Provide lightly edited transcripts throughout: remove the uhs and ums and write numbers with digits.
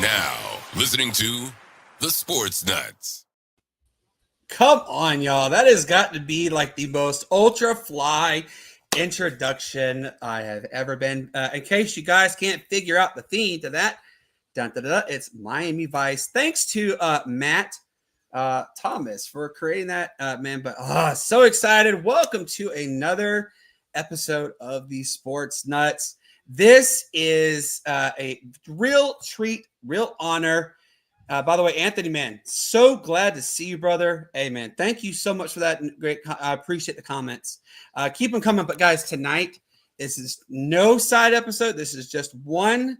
now listening to the Sports Nuts. Come on, y'all. That has got to be like the most ultra fly introduction I have ever been. In case you guys can't figure out the theme to that, it's Miami Vice. Thanks to Matt Thomas for creating that, man. But so excited. Welcome to another episode of the Sports Nuts. This is a real treat, real honor. By the way, Anthony, man, so glad to see you, brother. Hey, man, thank you so much for that. Great. I appreciate the comments. Keep them coming. But, guys, tonight, this is no side episode. This is just one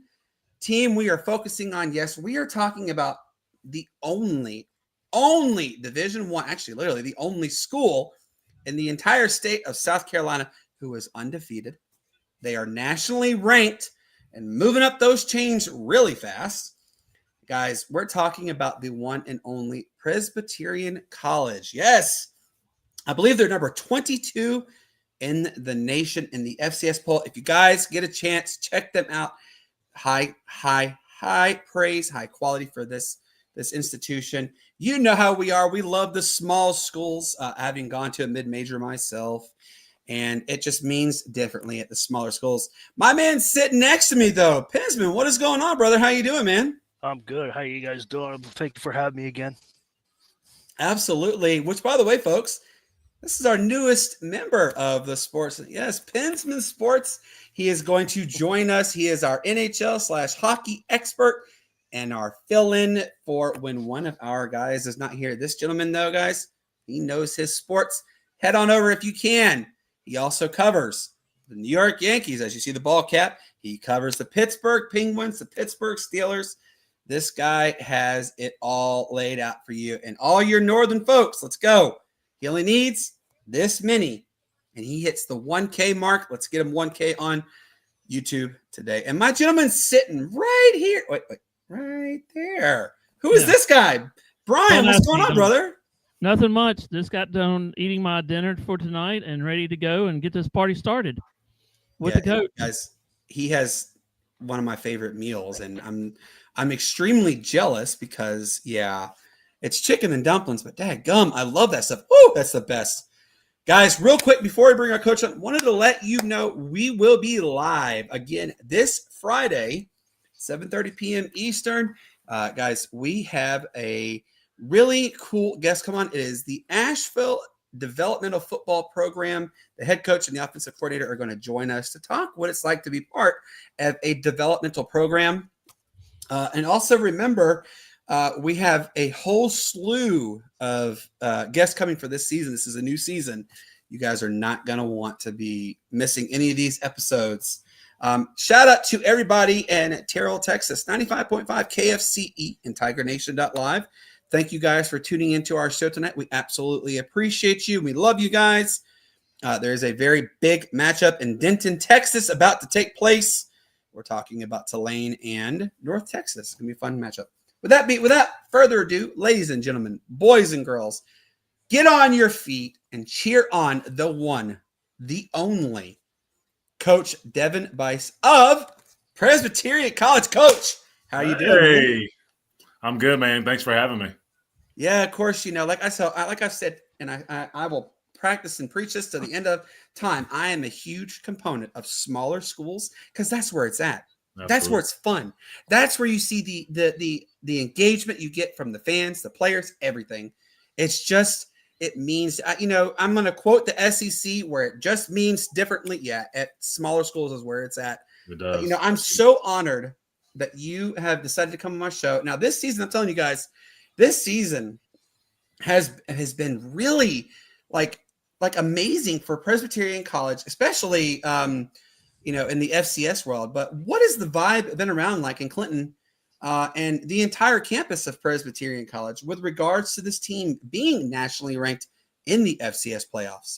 team we are focusing on. Yes, we are talking about the only Division I, actually, literally the only school in the entire state of South Carolina who is undefeated. They are nationally ranked and moving up those chains really fast. Guys, we're talking about the one and only Presbyterian College. Yes, I believe they're number 22 in the nation in the FCS poll. If you guys get a chance, check them out. High praise, high quality for this institution. You know how we are. We love the small schools, having gone to a mid-major myself. And it just means differently at the smaller schools. My man's sitting next to me, though. Pinsman, what is going on, brother? How you doing, man? I'm good. How you guys doing? Thank you for having me again. Absolutely. Which, by the way, folks, this is our newest member of the sports. Yes, Pinsman Sports. He is going to join us. He is our NHL/hockey expert and our fill-in for when one of our guys is not here. This gentleman, though, guys, he knows his sports. Head on over if you can. He also covers the New York Yankees, as you see the ball cap. He covers the Pittsburgh Penguins, the Pittsburgh Steelers. This guy has it all laid out for you. And all your northern folks, let's go. He only needs this many. And he hits the 1K mark. Let's get him 1K on YouTube today. And my gentleman's sitting right here. Wait, right there. Who is this guy? Brian, what's going on, brother? Nothing much. Just got done eating my dinner for tonight and ready to go and get this party started with the coach. Guys, he has one of my favorite meals, and I'm extremely jealous because, it's chicken and dumplings, but dadgum, I love that stuff. Woo, that's the best. Guys, real quick, before we bring our coach on, wanted to let you know we will be live again this Friday, 7:30 p.m. Eastern. Guys, we have a really cool guest come on. It is the Asheville Developmental Football Program. The head coach and the offensive coordinator are going to join us to talk what it's like to be part of a developmental program. And also remember, we have a whole slew of guests coming for this season. This is a new season. You guys are not going to want to be missing any of these episodes. Shout out to everybody in Terrell, Texas, 95.5 KFCE and TigerNation.live. Thank you guys for tuning into our show tonight. We absolutely appreciate you. We love you guys. There's a very big matchup in Denton, Texas about to take place. We're talking about Tulane and North Texas. It's going to be a fun matchup. Without further ado, ladies and gentlemen, boys and girls, get on your feet and cheer on the one, the only, Coach Devin Bice of Presbyterian College. Coach, how are you doing? Hey, I'm good, man. Thanks for having me. Yeah, of course. Like I've said, and I will practice and preach this to the end of time. I am a huge component of smaller schools because that's where it's at. Absolutely. That's where it's fun. That's where you see the engagement you get from the fans, the players, everything. It's just, it means, I'm going to quote the SEC where it just means differently. Yeah, at smaller schools is where it's at. It does. But, I'm so honored that you have decided to come on my show. Now, this season, I'm telling you guys, this season has been really like amazing for Presbyterian College, especially in the FCS world. But what has the vibe been around like in Clinton and the entire campus of Presbyterian College with regards to this team being nationally ranked in the FCS playoffs?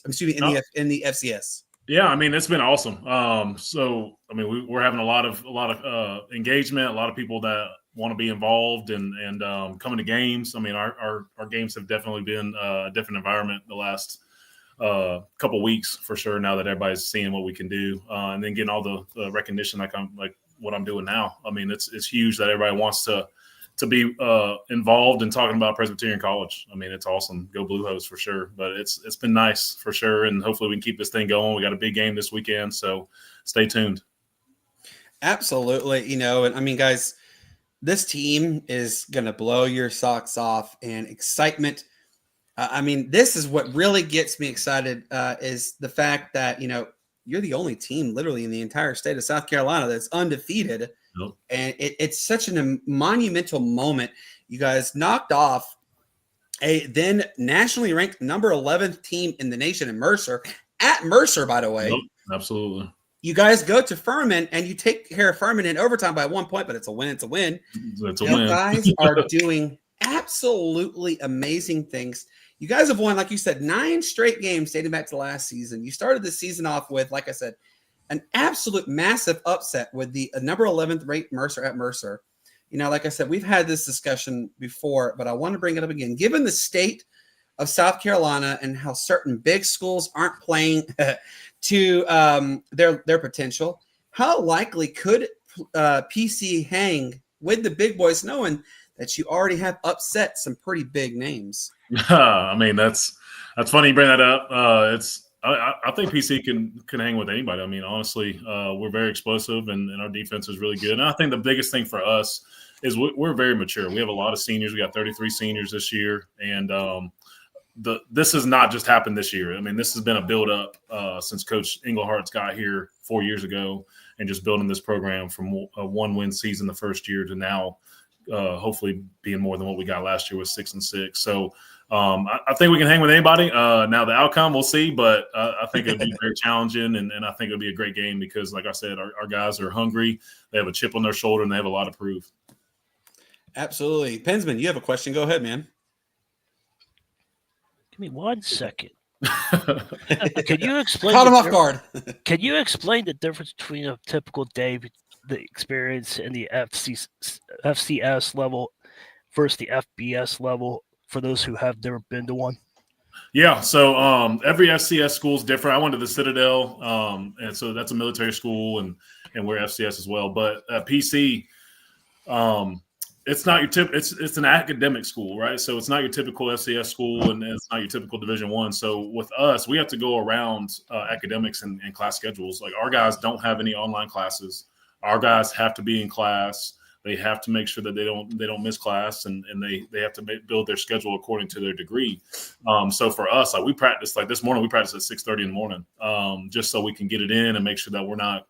In the FCS. Yeah, I mean, it's been awesome. We're having a lot of engagement, a lot of people that want to be involved and coming to games. I mean, our games have definitely been a different environment the last couple weeks for sure. Now that everybody's seeing what we can do, and then getting all the recognition like what I'm doing now. I mean, it's huge that everybody wants to to be involved in talking about Presbyterian College. I mean, it's awesome. Go Blue Hose for sure. But it's been nice for sure, and hopefully we can keep this thing going. We got a big game this weekend, so stay tuned. Absolutely. And I mean, guys, this team is going to blow your socks off, and excitement. I mean, this is what really gets me excited is the fact that, you're the only team literally in the entire state of South Carolina that's undefeated. Nope. And it's such a monumental moment. You guys knocked off a then nationally ranked number 11th team in the nation in Mercer, at Mercer, by the way. Nope. Absolutely. You guys go to Furman and you take care of Furman in overtime by 1 point, but it's a win. It's a win. It's a win. You guys are doing absolutely amazing things. You guys have won, like you said, 9 straight games dating back to last season. You started the season off with, like I said, an absolute massive upset with the number 11th ranked Mercer at Mercer. Like I said, we've had this discussion before, but I want to bring it up again. Given the state of South Carolina and how certain big schools aren't playing to their potential, how likely could PC hang with the big boys, knowing that you already have upset some pretty big names? I mean, that's funny you bring that up. I think PC can hang with anybody. I mean, honestly, we're very explosive, and our defense is really good. And I think the biggest thing for us is we're very mature. We have a lot of seniors. We got 33 seniors this year, and this has not just happened this year. I mean, this has been a build-up since Coach Englehart's got here 4 years ago, and just building this program from a 1-win season the first year to now hopefully being more than what we got last year with 6-6. So I think we can hang with anybody. Now the outcome we'll see, but I think it'll be very challenging, and I think it'll be a great game because, like I said, our guys are hungry. They have a chip on their shoulder, and they have a lot to prove. Absolutely. Pensman, you have a question. Go ahead, man. Give me 1 second. Can you explain? Caught him off guard. Can you explain the difference between a typical day, the experience in the FCS level versus the FBS level for those who have never been to one? Yeah, so every FCS school is different. I went to the Citadel, and so that's a military school, and we're FCS as well. But PC, it's not your it's an academic school, right? So it's not your typical FCS school, and it's not your typical Division I. So with us, we have to go around academics and class schedules. Like, our guys don't have any online classes. Our guys have to be in class. They have to make sure that they don't miss class, and they have to build their schedule according to their degree. So for us, like, we practice, like this morning, we practice at 6:30 in the morning, just so we can get it in and make sure that we're not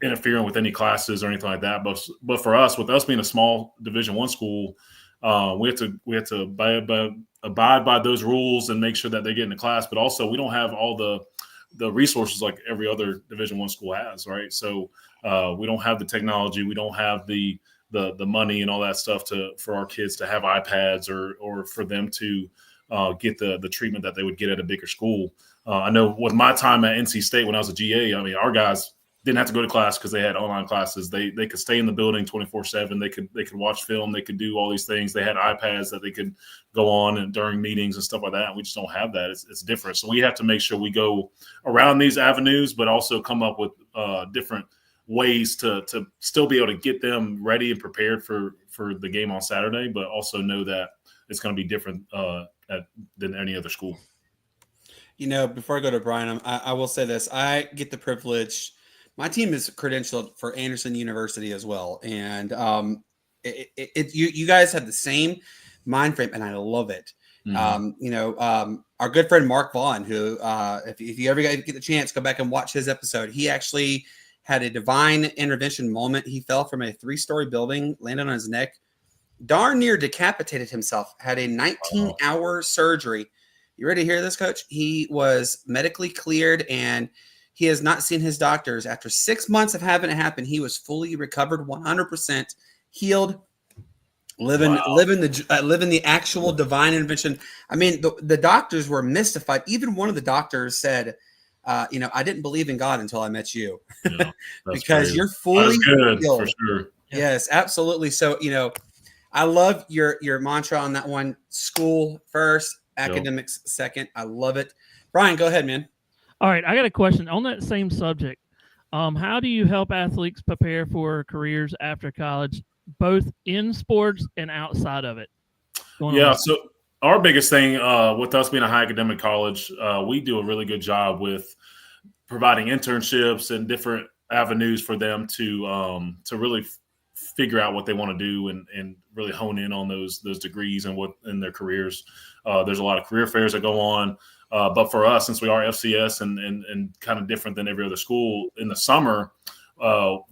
interfering with any classes or anything like that. But for us, with us being a small Division I school, we have to abide by those rules and make sure that they get into class. But also, we don't have all the resources like every other Division I school has, right? So we don't have the technology, we don't have the money and all that stuff for our kids to have iPads or for them to get the treatment that they would get at a bigger school. I know with my time at NC State when I was a GA, I mean, our guys didn't have to go to class because they had online classes. They could stay in the building 24/7. They could watch film. They could do all these things. They had iPads that they could go on and during meetings and stuff like that. We just don't have that. It's different. So we have to make sure we go around these avenues, but also come up with different ways to still be able to get them ready and prepared for the game on Saturday, but also know that it's going to be different than any other school. Before I go to Brian, I will say this. I get the privilege. My team is credentialed for Anderson University as well. And you guys have the same mind frame, and I love it. Mm-hmm. Our good friend Mark Vaughn, who if you ever get the chance, go back and watch his episode. He actually had a divine intervention moment. He fell from a 3-story building, landed on his neck, darn near decapitated himself, had a 19-hour surgery. You ready to hear this, Coach? He was medically cleared, and he has not seen his doctors. After 6 months of having it happen, he was fully recovered, 100% healed, living the actual divine intervention. I mean, the doctors were mystified. Even one of the doctors said, I didn't believe in God until I met you. Yeah, because crazy. You're fully good healed. For sure. Yeah. Yes, absolutely. So, I love your mantra on that one. School first, academics second. I love it. Brian, go ahead, man. All right, I got a question on that same subject. How do you help athletes prepare for careers after college both in sports and outside of it? Yeah, so our biggest thing with us being a high academic college, we do a really good job with providing internships and different avenues for them to really figure out what they want to do and really hone in on those degrees and what in their careers. There's a lot of career fairs that go on. But for us, since we are FCS and kind of different than every other school, in the summer,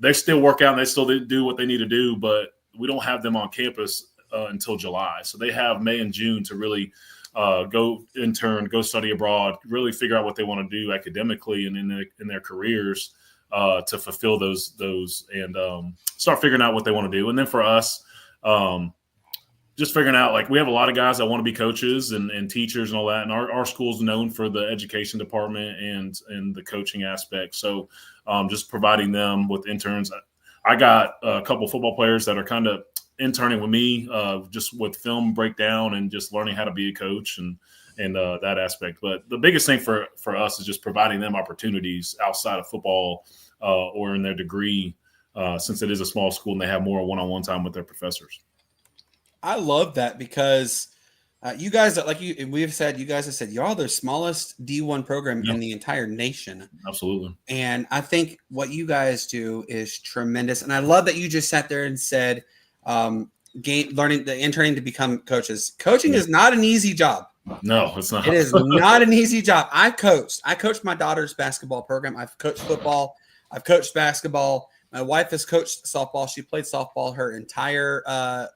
they still work out and they still do what they need to do, but we don't have them on campus until July. So they have May and June to really go intern, go study abroad, really figure out what they want to do academically and in their careers to fulfill those and start figuring out what they want to do. And then for us, just figuring out, like, we have a lot of guys that want to be coaches and teachers and all that. And our school's known for the education department and the coaching aspect. So just providing them with interns. I got a couple football players that are kind of interning with me just with film breakdown and just learning how to be a coach and that aspect. But the biggest thing for us is just providing them opportunities outside of football or in their degree, since it is a small school and they have more one-on-one time with their professors. I love that because you guys, you guys have said, y'all the smallest D1 program in the entire nation. Absolutely. And I think what you guys do is tremendous. And I love that you just sat there and said, interning to become coaches. Coaching is not an easy job. No, it's not. It is not an easy job. I coached my daughter's basketball program. I've coached football. I've coached basketball. My wife has coached softball. She played softball her entire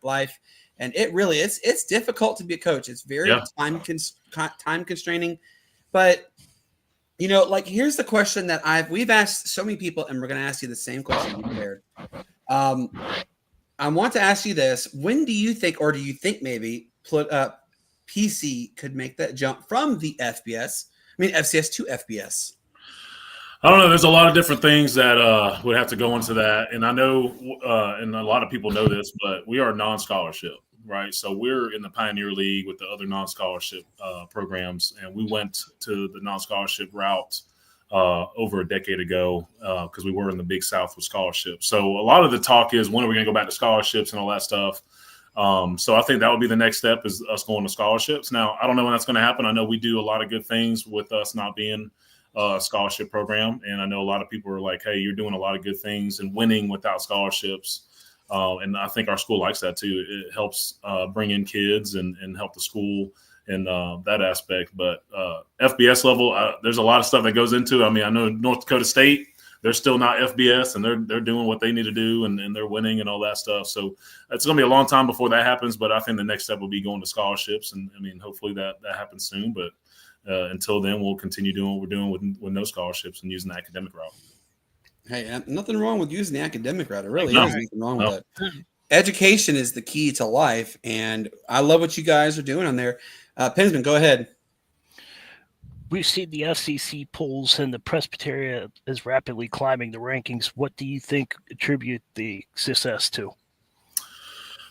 life. And it really it's difficult to be a coach. It's very time constraining. But here's the question that we've asked so many people, and we're going to ask you the same question you prepared. I want to ask you this: when do you think, or do you think maybe PC could make that jump from the FCS to FBS? I don't know. There's a lot of different things that would have to go into that. And I know, and a lot of people know this, but we are non-scholarship, right? So we're in the Pioneer League with the other non-scholarship programs. And we went to the non-scholarship route over a decade ago because we were in the Big South with scholarships. So a lot of the talk is, when are we going to go back to scholarships and all that stuff? So I think that would be the next step, is us going to scholarships. Now, I don't know when that's going to happen. I know we do a lot of good things with us not being scholarship program. And I know a lot of people are like, hey, you're doing a lot of good things and winning without scholarships. And I think our school likes that too. It helps bring in kids and help the school in that aspect. But FBS level, there's a lot of stuff that goes into it. I mean, I know North Dakota State, they're still not FBS and they're doing what they need to do and they're winning and all that stuff. So it's going to be a long time before that happens. But I think the next step will be going to scholarships. And I mean, hopefully that happens soon. But until then, we'll continue doing what we're doing with no scholarships and using the academic route. Hey, nothing wrong with using the academic route. It really is nothing wrong with that. Education is the key to life, and I love what you guys are doing on there. Pensman, go ahead. We've seen the SEC polls, and the Presbyterian is rapidly climbing the rankings. What do you think attribute the success to?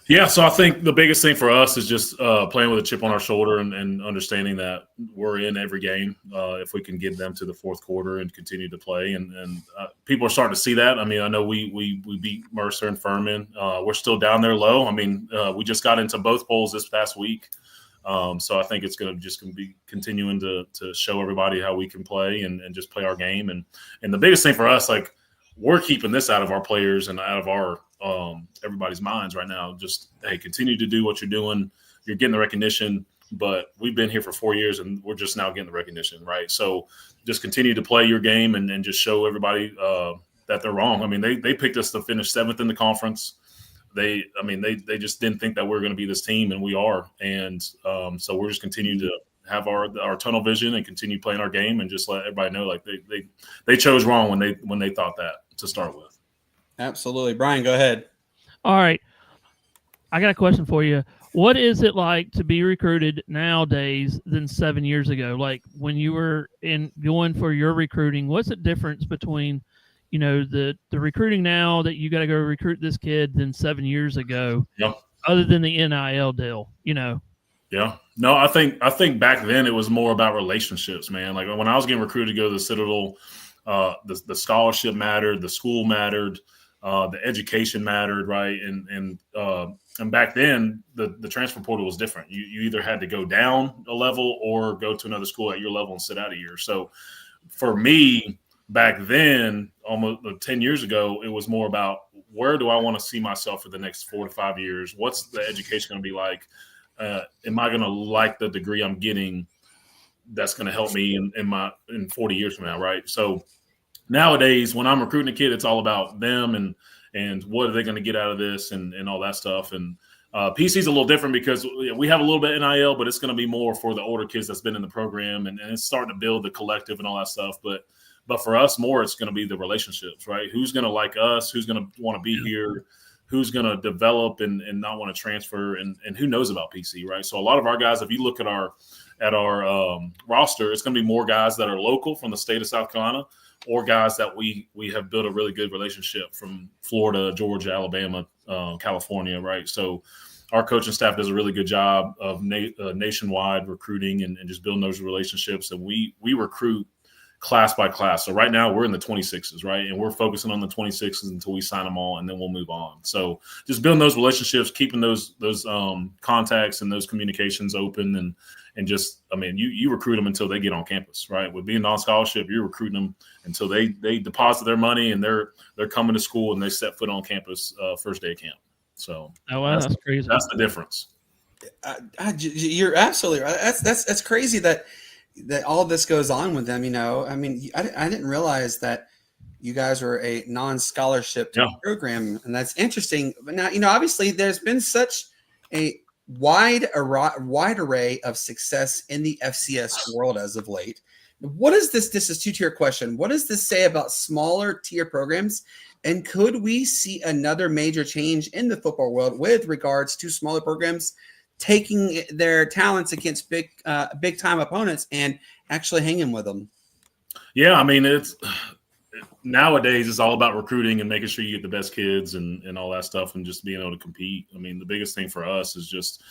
Yeah, so I think the biggest thing for us is just playing with a chip on our shoulder and understanding that we're in every game if we can get them to the fourth quarter and continue to play. And people are starting to see that. I mean, I know we beat Mercer and Furman. We're still down there low. I mean, we just got into both polls this past week. So I think it's going to be continuing to show everybody how we can play and just play our game. And the biggest thing for us, like, we're keeping this out of our players and out of our everybody's minds right now. Just, hey, continue to do what you're doing. You're getting the recognition, but we've been here for 4 years and we're just now getting the recognition, right? So just continue to play your game and just show everybody that they're wrong. I mean, they picked us to finish 7th in the conference. They just didn't think that we were going to be this team, and we are. And so we're just continuing to have our tunnel vision and continue playing our game and just let everybody know, like, they chose wrong when they thought that to start with. Absolutely. Brian, go ahead. All right. I got a question for you. What is it like to be recruited nowadays than 7 years ago? Like, when you were going for your recruiting, what's the difference between, the recruiting now that you got to go recruit this kid than 7 years ago, other than the NIL deal, Yeah. No, I think back then it was more about relationships, man. Like, when I was getting recruited to go to the Citadel, the scholarship mattered, the school mattered. The education mattered, right? And back then, the transfer portal was different. You either had to go down a level or go to another school at your level and sit out a year. So for me, back then, almost 10 years ago, it was more about where do I want to see myself for the next 4 to 5 years? What's the education going to be like? Am I going to like the degree I'm getting that's going to help me in 40 years from now, right? So nowadays, when I'm recruiting a kid, it's all about them and what are they going to get out of this and all that stuff. And PC is a little different because we have a little bit NIL, but it's going to be more for the older kids that's been in the program and it's starting to build the collective and all that stuff. But for us, more it's going to be the relationships, right? Who's going to like us? Who's going to want to be here? Who's going to develop and not want to transfer? And who knows about PC, right? So a lot of our guys, if you look at our roster, it's going to be more guys that are local from the state of South Carolina, or guys that we have built a really good relationship from Florida, Georgia, Alabama, California, right? So our coaching staff does a really good job of nationwide recruiting and just building those relationships. And we recruit class by class. So right now we're in the 26s, right? And we're focusing on the 26s until we sign them all, and then we'll move on. So just building those relationships, keeping those contacts and those communications open and just, I mean, you recruit them until they get on campus, right? With being on scholarship, you're recruiting them until they deposit their money and they're coming to school and they set foot on campus first day of camp. So that's crazy. That's the difference. You're absolutely right. That's crazy that all this goes on with them. I mean, I didn't realize that you guys were a non-scholarship program, and that's interesting. But now, obviously, there's been such a wide array of success in the FCS world as of late. What is this? This is a two-tier question. What does this say about smaller tier programs? And could we see another major change in the football world with regards to smaller programs taking their talents against big time opponents and actually hanging with them? Yeah, I mean, nowadays it's all about recruiting and making sure you get the best kids and all that stuff and just being able to compete. I mean, the biggest thing for us is just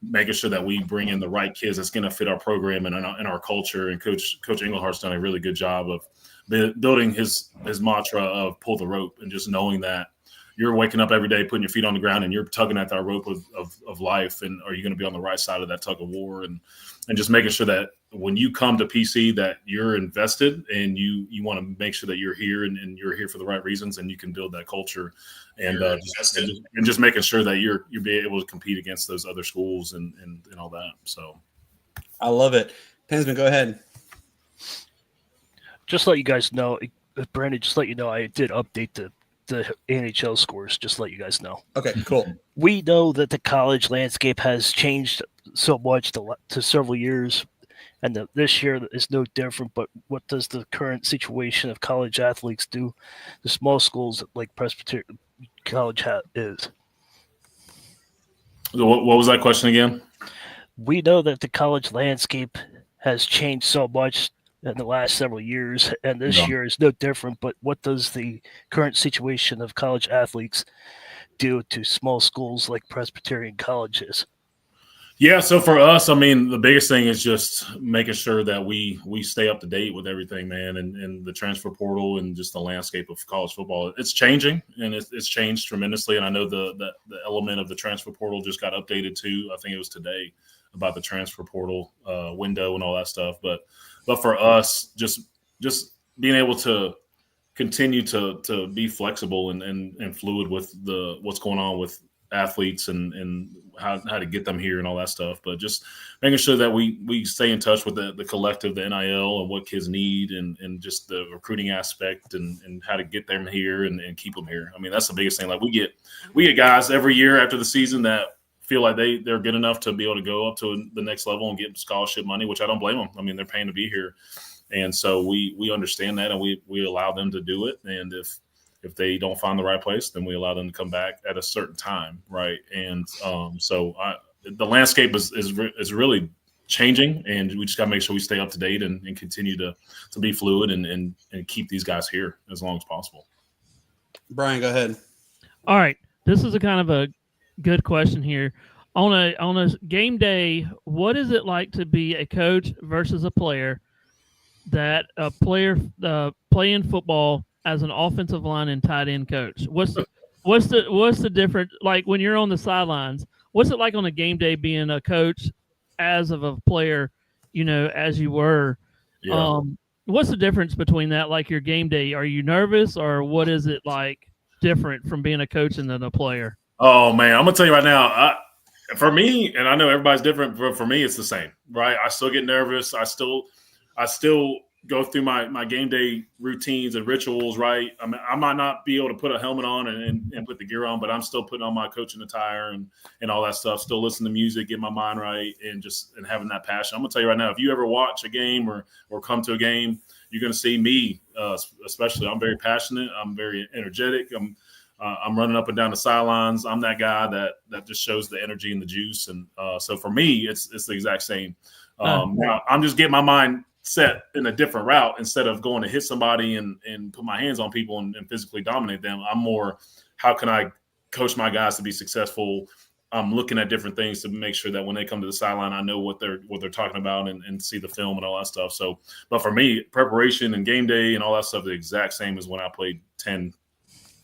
making sure that we bring in the right kids that's going to fit our program and our culture. And Coach Englehart's done a really good job of building his mantra of pull the rope, and just knowing that you're waking up every day, putting your feet on the ground, and you're tugging at that rope of life. And are you going to be on the right side of that tug of war? And just making sure that when you come to PC that you're invested and you want to make sure that you're here and you're here for the right reasons, and you can build that culture and just making sure that you're being able to compete against those other schools and all that. So I love it. Pensman, go ahead. Just let you guys know, Brandon, just let you know, I did update the NHL scores, just to let you guys know. Okay, cool. We know that the college landscape has changed so much to several years, and this year is no different. But what does the current situation of college athletes do to small schools like Presbyterian College is? What was that question again? We know that the college landscape has changed so much in the last several years, and this year is no different. But what does the current situation of college athletes do to small schools like Presbyterian colleges? Yeah, so for us, I mean, the biggest thing is just making sure that we stay up to date with everything, man, and the transfer portal and just the landscape of college football. It's changing, and it's changed tremendously. And I know the element of the transfer portal just got updated too. I think it was today about the transfer portal window and all that stuff. But for us, just being able to continue to be flexible and fluid with what's going on with athletes and how to get them here and all that stuff. But just making sure that we stay in touch with the collective, the NIL, and what kids need and just the recruiting aspect and how to get them here and keep them here. I mean, that's the biggest thing. Like we get guys every year after the season that feel like they're good enough to be able to go up to the next level and get scholarship money, which I don't blame them. I mean, they're paying to be here. And so we understand that, and we allow them to do it. And if they don't find the right place, then we allow them to come back at a certain time, right? And the landscape is really changing, and we just got to make sure we stay up to date and continue to be fluid and keep these guys here as long as possible. Brian, go ahead. All right, this is a kind of a good question here. On a game day, what is it like to be a coach versus a player? That a player playing football as an offensive line and tight end coach? What's the difference? Like when you're on the sidelines, what's it like on a game day being a coach as of a player, as you were? Yeah. What's the difference between that? Like your game day, are you nervous, or what is it like different from being a coach and then a player? Oh man, I'm gonna tell you right now. For me, and I know everybody's different, but for me, it's the same. Right? I still get nervous. I still go through my game day routines and rituals. Right? I mean, I might not be able to put a helmet on and put the gear on, but I'm still putting on my coaching attire and all that stuff. Still listening to music, get my mind right, and having that passion. I'm gonna tell you right now, if you ever watch a game or come to a game, you're gonna see me. Especially, I'm very passionate. I'm very energetic. I'm running up and down the sidelines. I'm that guy that just shows the energy and the juice. And so for me, it's the exact same. Now I'm just getting my mind set in a different route instead of going to hit somebody and put my hands on people and physically dominate them. I'm more, how can I coach my guys to be successful? I'm looking at different things to make sure that when they come to the sideline, I know what they're talking about and see the film and all that stuff. So, but for me, preparation and game day and all that stuff, the exact same as when I played 10,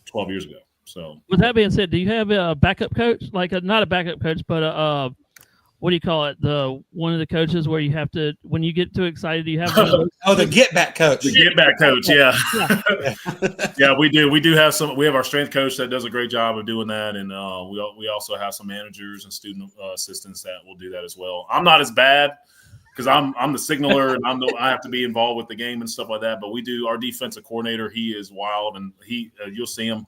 12 years ago. So with that being said, do you have a backup coach? Like not a backup coach, but what do you call it? One of the coaches where you have to, when you get too excited, do you have one of those? the get back coach. The get back coach, yeah. Yeah, we do. We do have we have our strength coach that does a great job of doing that. And we also have some managers and student assistants that will do that as well. I'm not as bad because I'm the signaler and I have to be involved with the game and stuff like that. But we do, our defensive coordinator, he is wild, and you'll see him.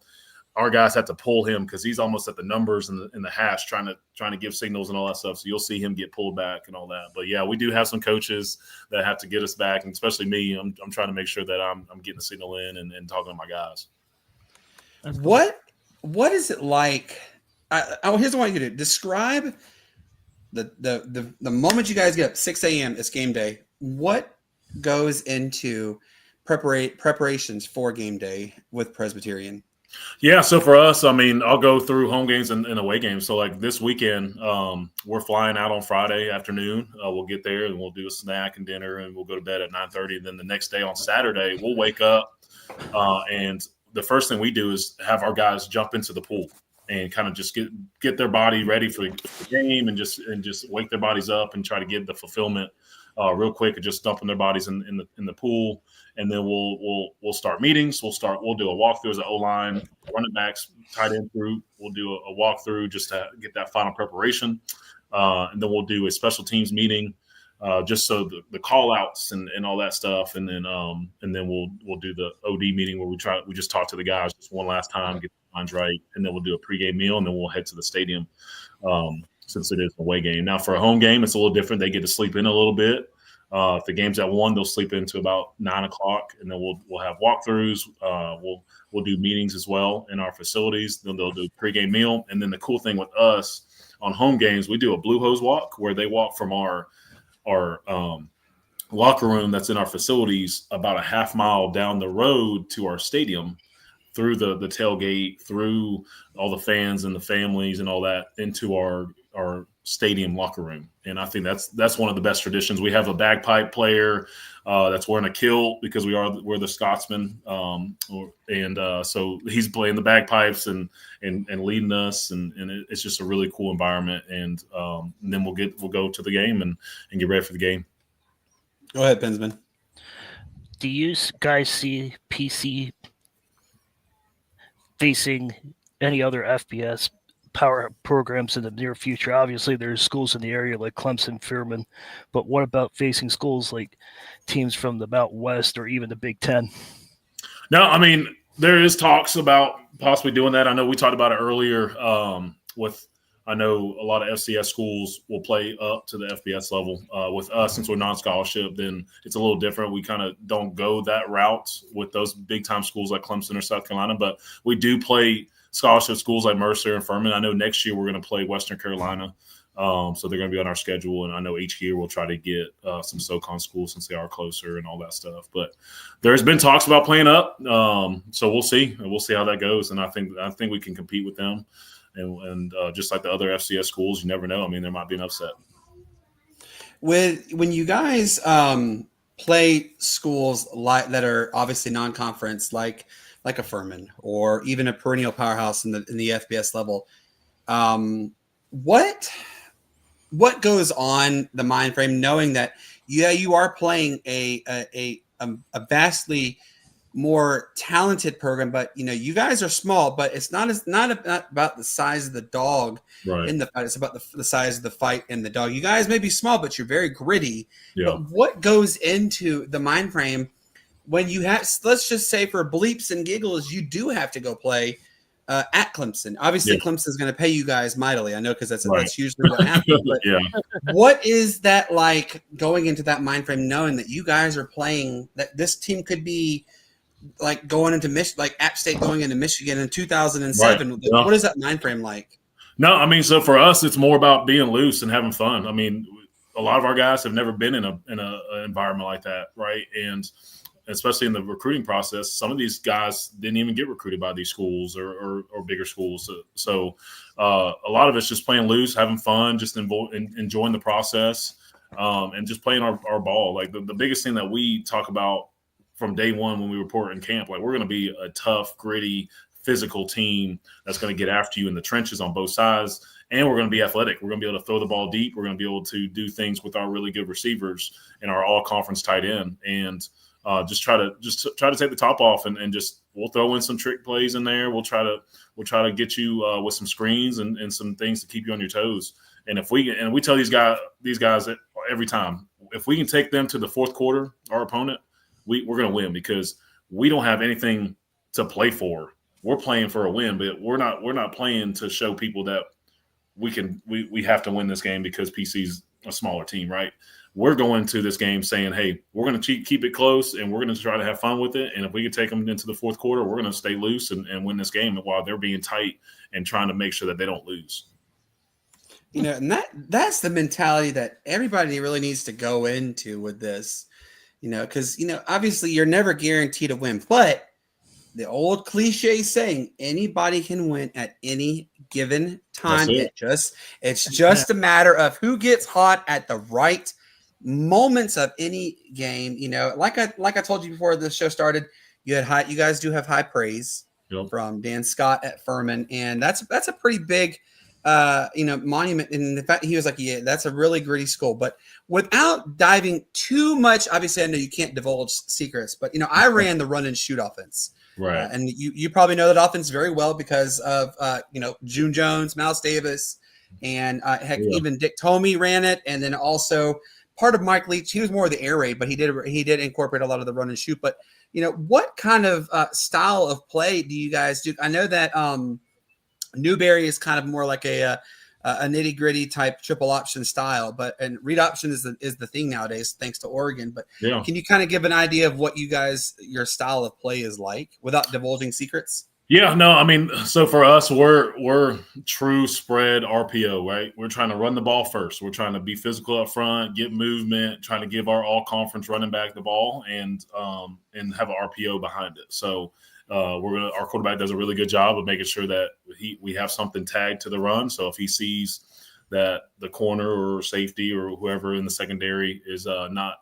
Our guys have to pull him because he's almost at the numbers in the hash trying to give signals and all that stuff. So you'll see him get pulled back and all that. But yeah, we do have some coaches that have to get us back, and especially me. I'm trying to make sure that I'm getting the signal in and talking to my guys. What is it like? Here's what I want you to do. Describe the moment you guys get up, 6 a.m. It's game day. What goes into preparations for game day with Presbyterian? Yeah, so for us, I mean, I'll go through home games and away games. So like this weekend, we're flying out on Friday afternoon. We'll get there and we'll do a snack and dinner and we'll go to bed at 9:30. And then the next day on Saturday, we'll wake up and the first thing we do is have our guys jump into the pool and kind of just get their body ready for the game and just wake their bodies up and try to get the fulfillment real quick and just dumping their bodies in the pool. And then we'll start meetings. We'll do a walkthrough as an O-line, running backs, tight end group. We'll do a walkthrough just to get that final preparation. And then we'll do a special teams meeting, just so the call outs and all that stuff. And then we'll do the OD meeting where we just talk to the guys just one last time, get the lines right. And then we'll do a pregame meal and then we'll head to the stadium. Since it is an away game. Now for a home game, it's a little different. They get to sleep in a little bit. If the game's at 1, they'll sleep into about 9 o'clock, and then we'll have walkthroughs. We'll do meetings as well in our facilities. Then they'll do a pregame meal. And then the cool thing with us on home games, we do a blue hose walk where they walk from our locker room that's in our facilities about a half mile down the road to our stadium, through the tailgate, through all the fans and the families and all that, into our stadium locker room. And I think that's one of the best traditions. We have a bagpipe player that's wearing a kilt because we're the Scotsmen. So he's playing the bagpipes and leading us. And it's just a really cool environment. And then we'll go to the game and get ready for the game. Go ahead, Pensman. Do you guys see PC facing any other FBS power programs in the near future? Obviously, there's schools in the area like Clemson, Furman, but what about facing schools like teams from the Mountain West or even the Big Ten? No, I mean, there is talks about possibly doing that. I know we talked about it earlier I know a lot of FCS schools will play up to the FBS level. With us, since we're non-scholarship, then it's a little different. We kind of don't go that route with those big-time schools like Clemson or South Carolina, but we do play scholarship schools like Mercer and Furman. I know next year we're going to play Western Carolina, so they're going to be on our schedule. And I know each year we'll try to get some SoCon schools since they are closer and all that stuff. But there's been talks about playing up, so we'll see. We'll see how that goes. And I think we can compete with them. And just like the other FCS schools, you never know. I mean, there might be an upset. When you guys play schools that are obviously non-conference, like like a Furman or even a perennial powerhouse in the FBS level. What goes on the mind frame knowing that you are playing a vastly more talented program, but you guys are small, but it's not about the size of the dog in the fight. It's about the size of the fight in the dog. You guys may be small, but you're very gritty. Yeah. But what goes into the mind frame when you have, let's just say for bleeps and giggles, you do have to go play at Clemson. Obviously, Clemson is going to pay you guys mightily. I know because that's usually what happens. But what is that like going into that mind frame, knowing that you guys are playing, that this team could be like going into like App State going into Michigan in 2007? Right. Yeah. What is that mind frame like? No, I mean, so for us, it's more about being loose and having fun. I mean, a lot of our guys have never been in an environment like that, right? And especially in the recruiting process, some of these guys didn't even get recruited by these schools or bigger schools. So a lot of it's just playing loose, having fun, just enjoying the process, and just playing our ball. Like the biggest thing that we talk about from day one when we report in camp, like we're going to be a tough, gritty, physical team that's going to get after you in the trenches on both sides. And we're going to be athletic. We're going to be able to throw the ball deep. We're going to be able to do things with our really good receivers and our all-conference tight end. And just try to take the top off and just we'll throw in some trick plays in there. We'll try to get you with some screens and some things to keep you on your toes. And if we tell these guys every time, if we can take them to the fourth quarter, our opponent, we're going to win because we don't have anything to play for. We're playing for a win, but we're not playing to show people that we have to win this game because PC's a smaller team, right? We're going to this game saying, hey, we're going to keep it close and we're going to try to have fun with it. And if we can take them into the fourth quarter, we're going to stay loose and win this game while they're being tight and trying to make sure that they don't lose. And that's the mentality that everybody really needs to go into with this, because, obviously you're never guaranteed to win, but the old cliche saying, anybody can win at any given time. It's just a matter of who gets hot at the right moments of any game. Like I told you before the show started, you guys do have high praise from Dan Scott at Furman, and that's a pretty big monument. And the fact he was like, yeah, that's a really gritty school. But without diving too much, obviously I know you can't divulge secrets, but I ran the run and shoot offense. Right. And you probably know that offense very well because of, June Jones, Miles Davis, and even Dick Tomey ran it. And then also part of Mike Leach, he was more of the air raid, but he did incorporate a lot of the run and shoot. But, what kind of style of play do you guys do? I know that Newberry is kind of more like a nitty gritty type triple option style, and read option is the thing nowadays, thanks to Oregon. But can you kind of give an idea of what your style of play is like without divulging secrets? Yeah, no, I mean, so for us, we're true spread RPO, right? We're trying to run the ball first. We're trying to be physical up front, get movement, trying to give our all conference running back the ball and have an RPO behind it. So our quarterback does a really good job of making sure that we have something tagged to the run. So if he sees that the corner or safety or whoever in the secondary is not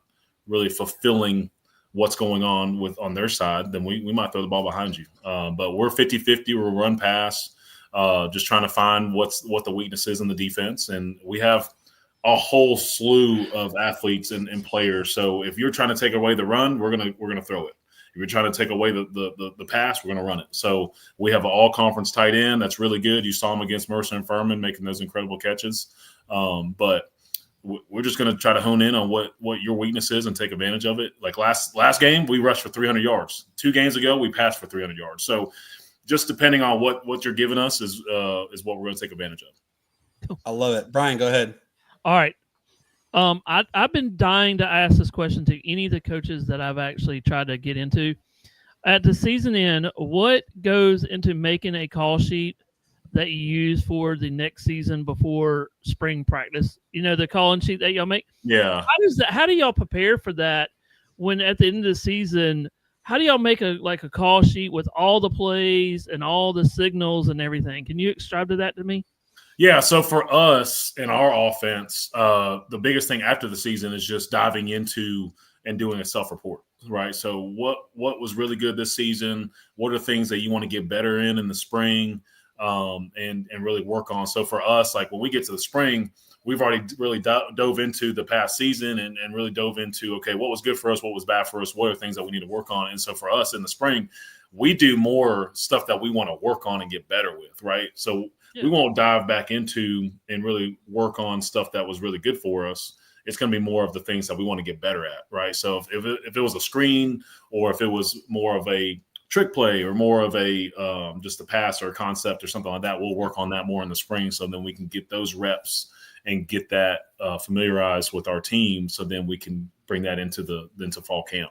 really fulfilling what's going on their side, then we might throw the ball behind you. But we're 50-50. We'll run pass, just trying to find what the weakness is in the defense. And we have a whole slew of athletes and players. So if you're trying to take away the run, we're gonna throw it. If you're trying to take away the pass, we're going to run it. So we have an all-conference tight end that's really good. You saw him against Mercer and Furman making those incredible catches. But we're just going to try to hone in on what your weakness is and take advantage of it. Like last game, we rushed for 300 yards. 2 games ago, we passed for 300 yards. So just depending on what you're giving us is what we're going to take advantage of. I love it. Brian, go ahead. All right. I've been dying to ask this question to any of the coaches that I've actually tried to get into. At the season end, what goes into making a call sheet that you use for the next season before spring practice? The calling sheet that y'all make? Yeah. How do y'all prepare for that when at the end of the season, how do y'all make a call sheet with all the plays and all the signals and everything? Can you describe that to me? Yeah, so for us in our offense, the biggest thing after the season is just diving into and doing a self-report, right? So what was really good this season? What are things that you want to get better in the spring, and really work on? So for us, like when we get to the spring, we've already really dove into the past season and really dove into, okay, what was good for us, what was bad for us, what are things that we need to work on? And so for us in the spring, we do more stuff that we want to work on and get better with, right? So we won't dive back into and really work on stuff that was really good for us. It's going to be more of the things that we want to get better at, right? So if it was a screen, or if it was more of a trick play, or more of a just a pass or a concept or something like that, we'll work on that more in the spring, so then we can get those reps and get that familiarized with our team, so then we can bring that into fall camp.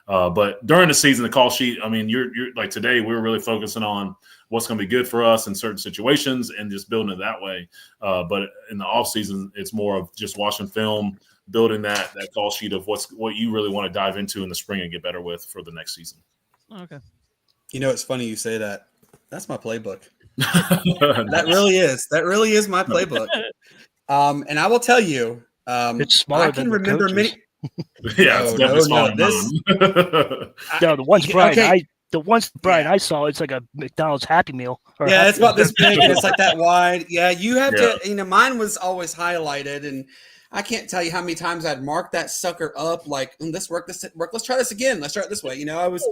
But during the season, the call sheet, I mean, you're like today, we're really focusing on what's going to be good for us in certain situations and just building it that way. But in the off season, it's more of just watching film, building that call sheet of what you really want to dive into in the spring and get better with for the next season. Okay. You know, it's funny you say that. That's my playbook. That really is my playbook. And I will tell you, It's smaller I can than the remember coaches. Yeah, it's definitely smaller than No, the ones Brian, Okay. I saw, it's like a McDonald's Happy Meal. Or Yeah, Happy it's about Meal. this big and it's like that wide. Yeah, you have Yeah. to, mine was always highlighted, and I can't tell you how many times I'd mark that sucker up like, this work, let's try this again. Let's try it this way. It's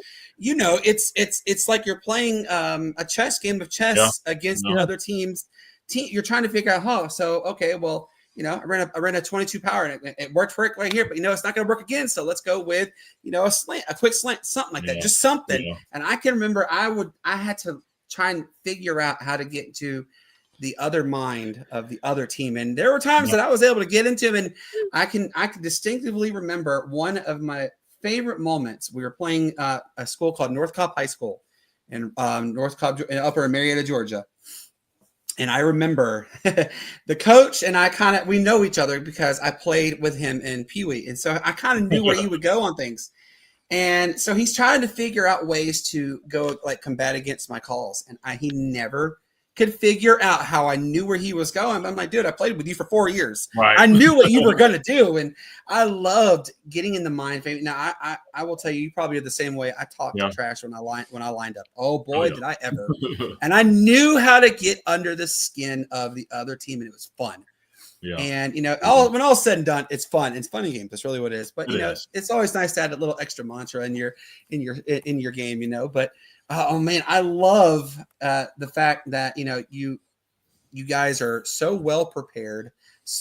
like you're playing a chess game of chess against the other teams. You're trying to figure out, okay, well, I ran a 22 power and it worked for it right here, but it's not going to work again. So let's go with, a quick slant, something like that, just something. Yeah. And I can remember I had to try and figure out how to get to the other mind of the other team. And there were times that I was able to get into them, and I can distinctively remember one of my favorite moments. We were playing a school called North Cobb High School in North Cobb, Upper Marietta, Georgia. And I remember the coach and I we know each other because I played with him in Pee Wee. And so I kind of knew where he would go on things. And so he's trying to figure out ways to go combat against my calls. And he never could figure out how I knew where he was going. But I'm like, dude, I played with you for 4 years. Right. I knew what you were going to do. And I loved getting in the mind frame. Now, I will tell you, you probably are the same way. I talked trash when I lined up. Oh, boy, did I ever. And I knew how to get under the skin of the other team, and it was fun. Yeah. And, when all's said and done, it's fun. It's funny games. That's really what it is. But, it's always nice to add a little extra mantra in your game, But, oh, man, I love the fact that, you guys are so well prepared.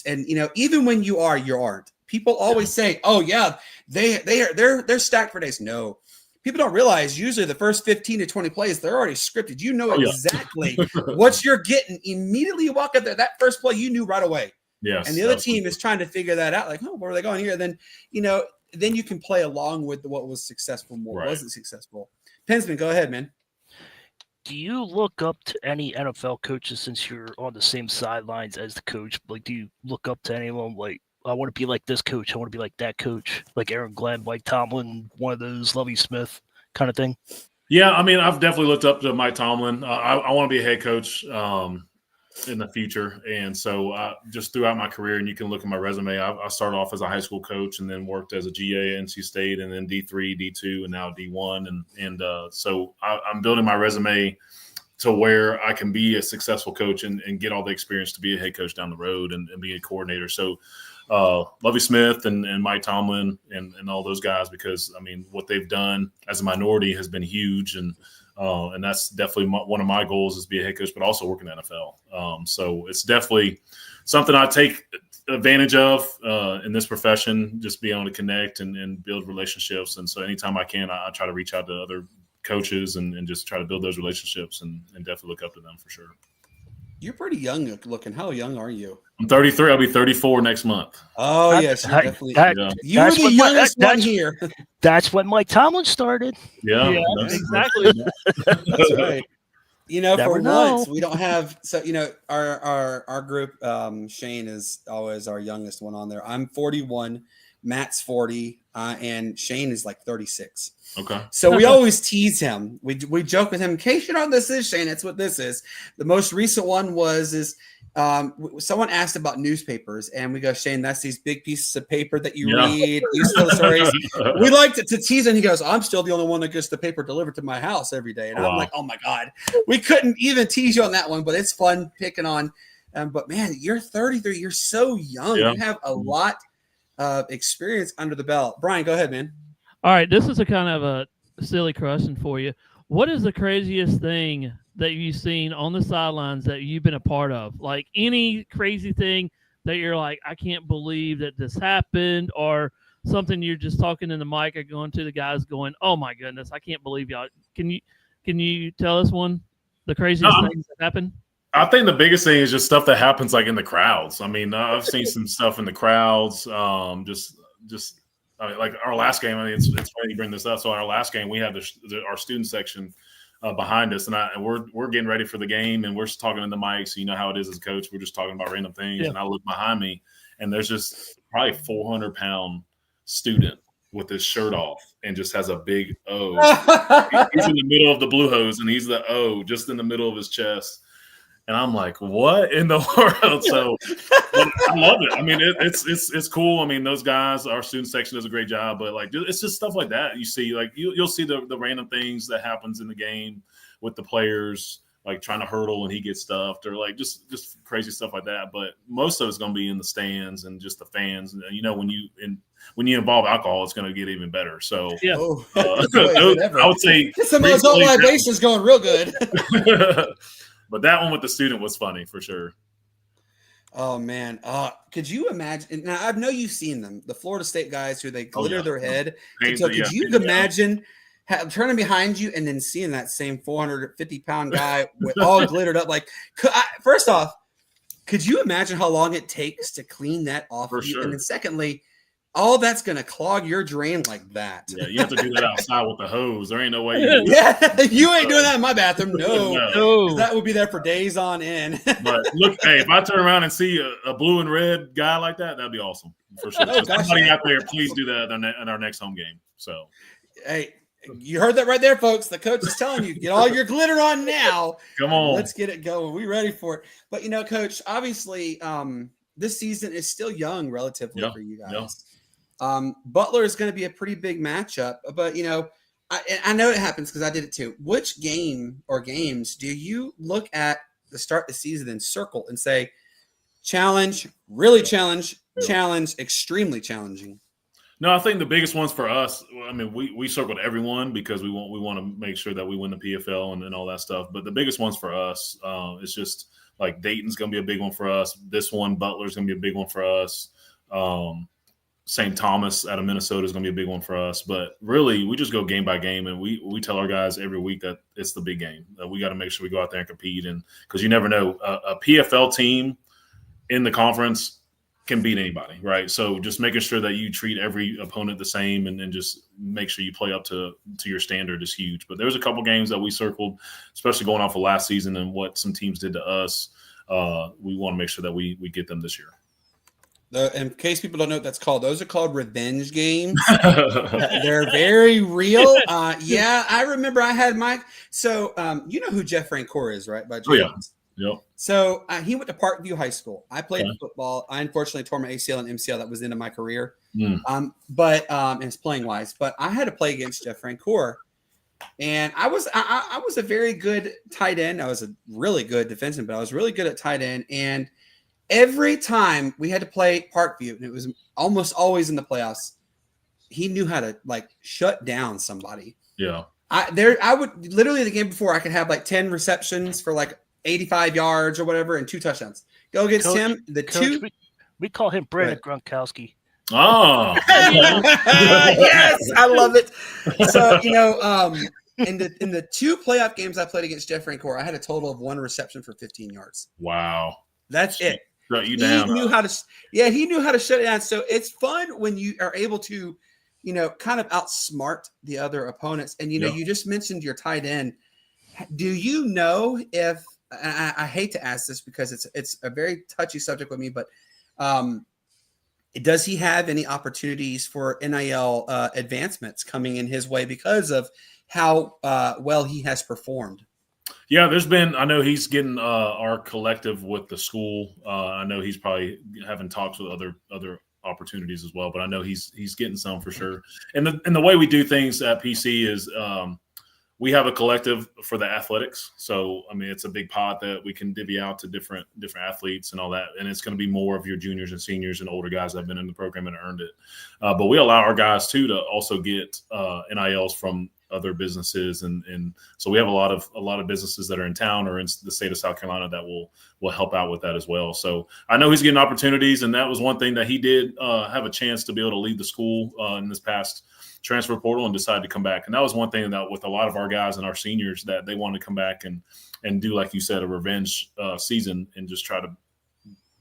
And, even when you aren't. People always say, oh, yeah, they're stacked for days. No. People don't realize usually the first 15 to 20 plays, they're already scripted. You know exactly what you're getting. Immediately you walk up there, that first play, you knew right away. Yes, and the other team is trying to figure that out. Like, where are they going here? Then, then you can play along with what was successful, what wasn't successful. Pensman, go ahead, man. Do you look up to any NFL coaches since you're on the same sidelines as the coach? Like, do you look up to anyone like, I want to be like this coach, I want to be like that coach, like Aaron Glenn, Mike Tomlin, one of those, Lovie Smith kind of thing? Yeah, I mean, I've definitely looked up to Mike Tomlin. I want to be a head coach in the future. And so just throughout my career, and you can look at my resume, I started off as a high school coach and then worked as a GA at NC State and then D3, D2, and now D1. And so I'm building my resume to where I can be a successful coach and get all the experience to be a head coach down the road and be a coordinator. So Lovie Smith and Mike Tomlin and all those guys, because, I mean, what they've done as a minority has been huge. And that's definitely one of my goals is be a head coach, but also work in the NFL. So it's definitely something I take advantage of in this profession, just being able to connect and build relationships. And so anytime I can, I try to reach out to other coaches and just try to build those relationships and definitely look up to them for sure. You're pretty young looking. How young are you? I'm 33. I'll be 34 next month. Oh, yes. You're definitely. You're that's the youngest one here. That's when Mike Tomlin started. Yeah, exactly. That's right. Never for know. once, we don't have – so, our group, Shane is always our youngest one on there. I'm 41. Matt's 40. And Shane is like 36. Okay. So we always tease him. We joke with him, in case you know what this is, Shane, that's what this is. The most recent one is Someone asked about newspapers, and we go, Shane, that's these big pieces of paper that you read. You tell the stories. We like to tease, and he goes, I'm still the only one that gets the paper delivered to my house every day. And I'm like, oh my God, we couldn't even tease you on that one, but it's fun picking on. But man, you're 33. You're so young. You have a lot of experience under the belt. Brian, go ahead, man. All right, this is a kind of a silly question for you. What is the craziest thing that you've seen on the sidelines that you've been a part of? Like any crazy thing that you're like, I can't believe that this happened, or something you're just talking in the mic or going to the guys going, oh my goodness, I can't believe y'all. Can you tell us the craziest things that happened? I think the biggest thing is just stuff that happens like in the crowds. I mean, I've seen some stuff in the crowds. Like our last game. I mean, it's funny you bring this up. So our last game, we had our student section behind us, and we're getting ready for the game, and we're just talking in the mic. So you know how it is as a coach. We're just talking about random things, and I look behind me, and there's just probably a 400-pound student with his shirt off and just has a big O. He's in the middle of the blue hose, and he's the O just in the middle of his chest. And I'm like, what in the world? So I love it. I mean, it's cool. I mean, those guys, our student section does a great job, but like, it's just stuff like that. You see, like you'll see the random things that happens in the game with the players, like trying to hurdle and he gets stuffed, or like just crazy stuff like that. But most of it's going to be in the stands and just the fans. And you know, when you involve alcohol, it's going to get even better. So I would say some adult libations going real good. But that one with the student was funny for sure. Oh man, could you imagine? Now I know you've seen them, the Florida State guys who they glitter their head. So could you imagine turning behind you and then seeing that same 450-pound guy with all glittered up? Like, first off, could you imagine how long it takes to clean that off of you? Sure. And then secondly, all that's going to clog your drain like that. Yeah, you have to do that outside with the hose. There ain't no way. You ain't doing that in my bathroom. No. That would be there for days on end. But look, hey, if I turn around and see a blue and red guy like that, that'd be awesome for sure. So somebody out there, please do that in our next home game. So, hey, you heard that right there, folks. The coach is telling you, get all your glitter on now. Come on, let's get it going. We're ready for it. But Coach, obviously, this season is still young relatively for you guys. Yeah. Butler is going to be a pretty big matchup, but I know it happens because I did it too. Which game or games do you look at the start of the season and circle and say, challenge, really challenge, extremely challenging? No, I think the biggest ones for us, I mean, we circled everyone because we want to make sure that we win the PFL and all that stuff. But the biggest ones for us is just like Dayton's going to be a big one for us. This one, Butler's going to be a big one for us. St. Thomas out of Minnesota is going to be a big one for us. But really, we just go game by game, and we tell our guys every week that it's the big game. That we got to make sure we go out there and compete. And because you never know, a PFL team in the conference can beat anybody, right? So just making sure that you treat every opponent the same and then just make sure you play up to your standard is huge. But there's a couple games that we circled, especially going off of last season and what some teams did to us. We want to make sure that we get them this year. In case people don't know what that's called, those are called revenge games. They're very real. I remember I had Mike. So you know who Jeff Francoeur is, right? By Jones. Yep. So he went to Parkview High School. I played football. I unfortunately tore my ACL and MCL. That was the end of my career. But it's playing wise. But I had to play against Jeff Francoeur. And I was a very good tight end. I was a really good defenseman, but I was really good at tight end. And every time we had to play Parkview, and it was almost always in the playoffs, he knew how to shut down somebody. Yeah. I would literally the game before I could have 10 receptions for 85 yards or whatever and 2 touchdowns. Go against him. We call him Brandon Gronkowski. Oh, yes, I love it. So in the 2 playoff games I played against Jeff Francoeur, I had a total of 1 reception for 15 yards. Wow, that's it. Shut you down. He knew how to shut it down. So it's fun when you are able to, kind of outsmart the other opponents. And you just mentioned your tight end. Do you know if I hate to ask this because it's a very touchy subject with me, but does he have any opportunities for NIL advancements coming in his way because of how well he has performed? Yeah, I know he's getting our collective with the school. I know he's probably having talks with other opportunities as well, but I know he's getting some for sure. And the way we do things at PC is we have a collective for the athletics. So, I mean, it's a big pot that we can divvy out to different athletes and all that. And it's going to be more of your juniors and seniors and older guys that have been in the program and earned it. But we allow our guys too to also get NILs from other businesses. And so we have a lot of businesses that are in town or in the state of South Carolina that will help out with that as well. So I know he's getting opportunities, and that was one thing that he did have a chance to be able to lead the school in this past transfer portal and decided to come back. And that was one thing that with a lot of our guys and our seniors that they wanted to come back and do, like you said, a revenge season and just try to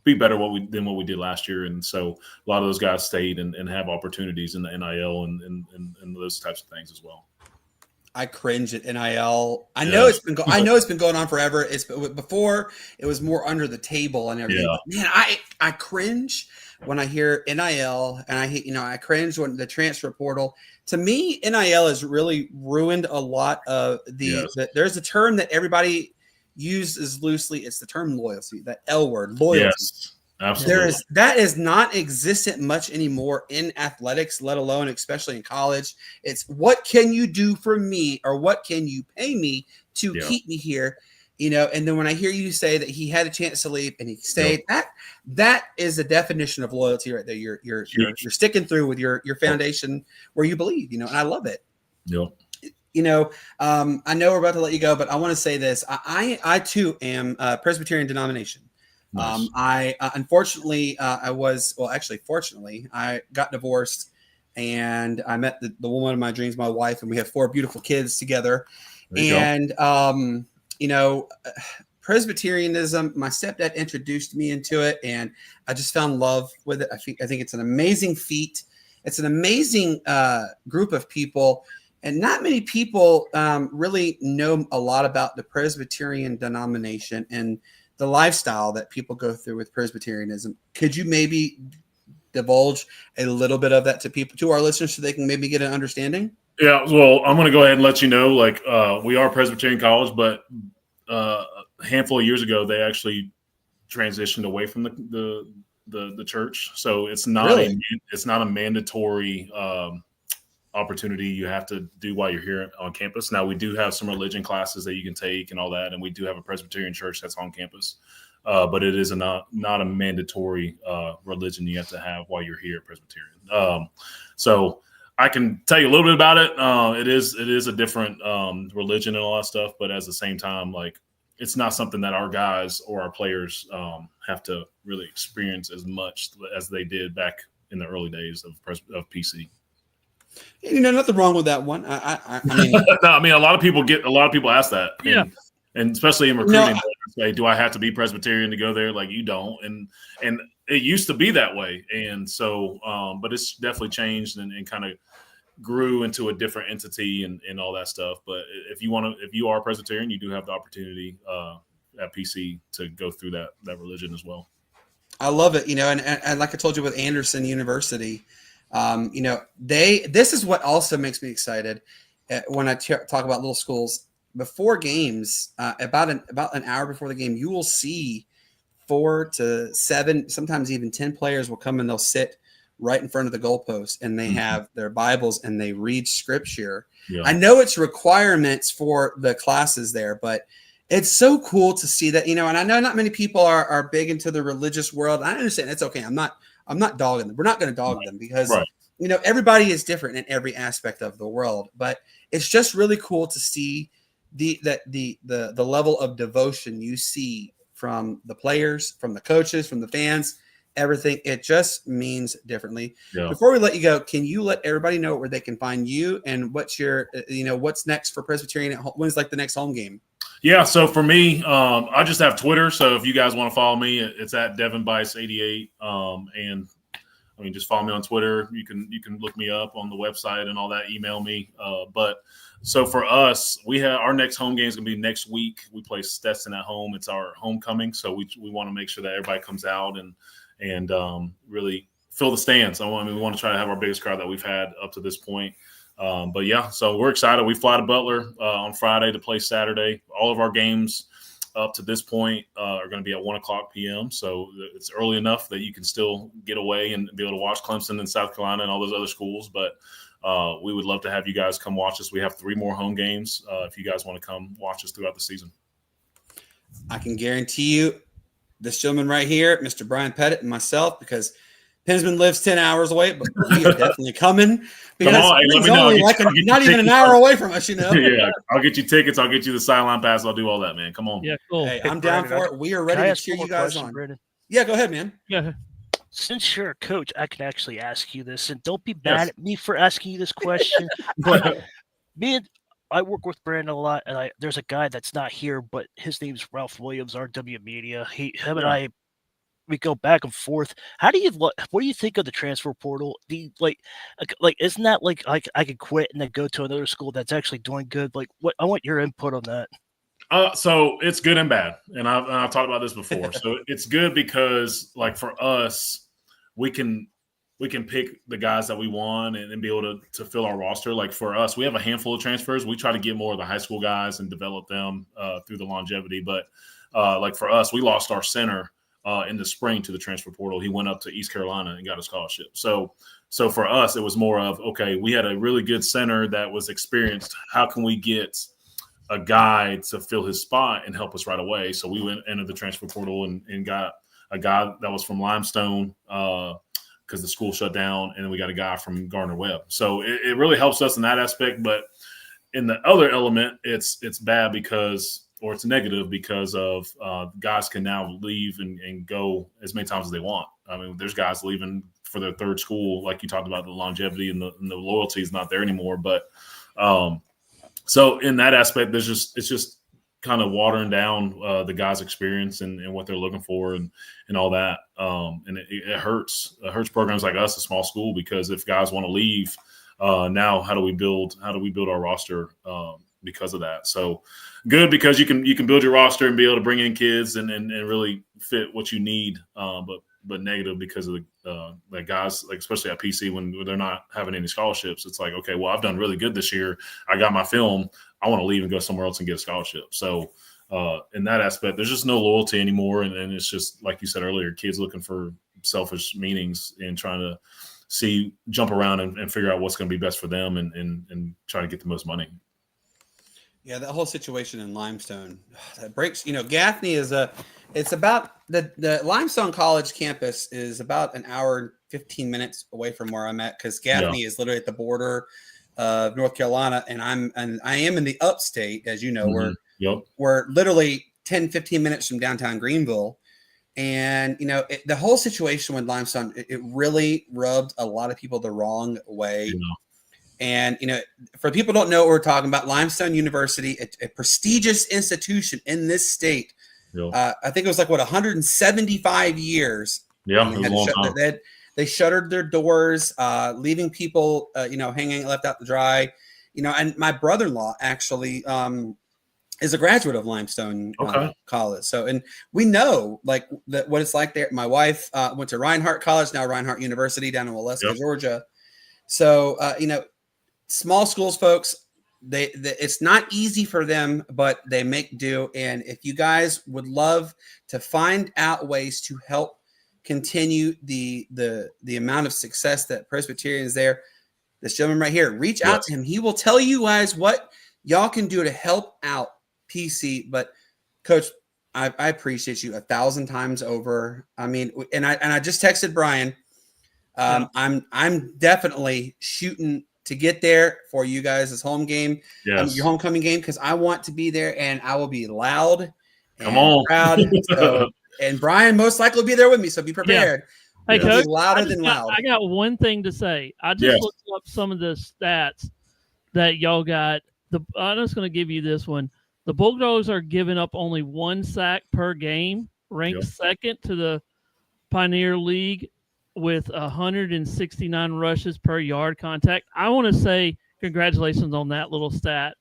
be better than what we did last year. And so a lot of those guys stayed and have opportunities in the NIL and those types of things as well. I cringe at NIL. I know it's been going on forever. Before it was more under the table and everything. Yeah. But man, I cringe when I hear NIL, and I cringe when the transfer portal. To me, NIL has really ruined a lot of there's a term that everybody uses loosely. It's the term loyalty, that L word, loyalty. Yes, absolutely. That is not existent much anymore in athletics, let alone especially in college. It's what can you do for me, or what can you pay me to keep me here? And then when I hear you say that he had a chance to leave and he stayed, that is the definition of loyalty right there. You're sticking through with your foundation where you believe, and I love it. Yep. I know we're about to let you go, but I want to say this. I too am a Presbyterian denomination. Nice. Unfortunately, fortunately, I got divorced and I met the woman of my dreams, my wife, and we have 4 beautiful kids together. And, Presbyterianism, my stepdad introduced me into it, and I just found love with it. I think it's an amazing feat. It's an amazing group of people, and not many people really know a lot about the Presbyterian denomination and the lifestyle that people go through with Presbyterianism. Could you maybe divulge a little bit of that to our listeners so they can maybe get an understanding? Yeah, well, I'm going to go ahead and let you know, we are Presbyterian College, but a handful of years ago, they actually transitioned away from the church. So it's not it's not a mandatory opportunity you have to do while you're here on campus. Now, we do have some religion classes that you can take and all that, and we do have a Presbyterian church that's on campus. But it is not a mandatory religion you have to have while you're here at Presbyterian. So I can tell you a little bit about it. It is a different religion and all that stuff, but at the same time, it's not something that our guys or our players have to really experience as much as they did back in the early days of PC. Nothing wrong with that one. I mean, no, I mean, a lot of people ask that. And especially in recruiting, say, do I have to be Presbyterian to go there? You don't. And it used to be that way. And so, but it's definitely changed and kind of grew into a different entity and all that stuff. But if you are Presbyterian, you do have the opportunity at PC to go through that religion as well. I love it. And like I told you with Anderson University, this is what also makes me excited when I talk about little schools. Before games, about an hour before the game, you will see 4 to 7, sometimes even 10 players will come and they'll sit right in front of the goalpost, and they have their Bibles and they read scripture. Yeah. I know it's requirements for the classes there, but it's so cool to see that, and I know not many people are big into the religious world. I understand it's okay. I'm not dogging them. We're not going to dog them because, everybody is different in every aspect of the world, but it's just really cool to see the level of devotion you see from the players, from the coaches, from the fans, everything. It just means differently. Yeah. Before we let you go, can you let everybody know where they can find you and what's your, what's next for Presbyterian? When's the next home game? Yeah. So for me, I just have Twitter. So if you guys want to follow me, it's at DevinBice88. And I mean, just follow me on Twitter. You can look me up on the website and all that. Email me. But so for us, we have our next home game is going to be next week. We play Stetson at home. It's our homecoming, so we want to make sure that everybody comes out and really fill the stands. We want to try to have our biggest crowd that we've had up to this point. But yeah, so we're excited. We fly to Butler on Friday to play Saturday. All of our games up to this point are going to be at 1:00 p.m. So it's early enough that you can still get away and be able to watch Clemson and South Carolina and all those other schools. But we would love to have you guys come watch us. We have 3 more home games if you guys want to come watch us throughout the season. I can guarantee you this gentleman right here, Mr. Brian Pettit, and myself, because Pensman lives 10 hours away, but we are definitely coming because it's only like not even an hour away from us, Yeah, I'll get you tickets. I'll get you the sideline pass. I'll do all that, man. Come on. Yeah, cool. Hey, I'm down for it. We are ready to cheer you guys on. Brandon? Yeah, go ahead, man. Yeah. Since you're a coach, I can actually ask you this, and don't be mad at me for asking you this question. But I work with Brandon a lot, and there's a guy that's not here, but his name's Ralph Williams, RW Media. Him and I, we go back and forth. What do you think of the transfer portal? Do you, like isn't that like I could quit and then go to another school that's actually doing good? Like, what I want your input on that. So it's good and bad, and I've talked about this before. So it's good because, like, for us, we can pick the guys that we want and be able to fill our roster. Like, for us, we have a handful of transfers. We try to get more of the high school guys and develop them through the longevity. But like for us, we lost our center in the spring to the transfer portal. He went up to East Carolina and got a scholarship. So for us, it was more of, okay, we had a really good center that was experienced. How can we get a guy to fill his spot and help us right away? So we entered the transfer portal and got a guy that was from Limestone because the school shut down, and then we got a guy from Gardner-Webb. So it really helps us in that aspect. But in the other element, it's bad because – or it's negative because of guys can now leave and go as many times as they want. I mean, there's guys leaving for their third school, like you talked about, the longevity and the loyalty is not there anymore. But so in that aspect, it's just kind of watering down the guys' experience and what they're looking for and all that. And it hurts. It hurts programs like us, a small school, because if guys want to leave, now how do we build our roster because of that? So good, because you can build your roster and be able to bring in kids and really fit what you need. But negative because of the guys, like especially at PC when they're not having any scholarships. It's like, okay, well, I've done really good this year. I got my film. I want to leave and go somewhere else and get a scholarship. So in that aspect, there's just no loyalty anymore. And it's just, like you said earlier, kids looking for selfish meanings and trying to jump around and figure out what's going to be best for them and try to get the most money. Yeah, that whole situation in Limestone, that breaks. Gaffney it's about the Limestone College campus is about an hour and 15 minutes away from where I'm at, because Gaffney is literally at the border of North Carolina, and I am in the upstate, as you know, we're literally 10, 15 minutes from downtown Greenville. And, the whole situation with Limestone, it really rubbed a lot of people the wrong way. And, for people who don't know what we're talking about, Limestone University, a prestigious institution in this state. I think it was 175 years. Yeah, it was a long time. They shuttered their doors, leaving people, hanging left out to dry. And my brother-in-law actually is a graduate of Limestone College. So, and we know what it's like there. My wife went to Reinhardt College, now Reinhardt University down in Waleska, Georgia. So, small schools, folks, it's not easy for them, but they make do. And if you guys would love to find out ways to help continue the amount of success that Presbyterian is there, this gentleman right here, reach out to him. He will tell you guys what y'all can do to help out PC. But Coach, I appreciate you 1,000 times over. I mean, and I just texted Brian. I'm definitely shooting to get there for you guys' home game, your homecoming game, because I want to be there, and I will be loud and proud. So, and Brian most likely will be there with me, so be prepared. Hey, Coach, louder than loud. I got one thing to say. I just looked up some of the stats that y'all got. I'm just going to give you this one. The Bulldogs are giving up only 1 sack per game, ranked second to the Pioneer League, with 169 rushes per yard contact. I want to say congratulations on that little stat,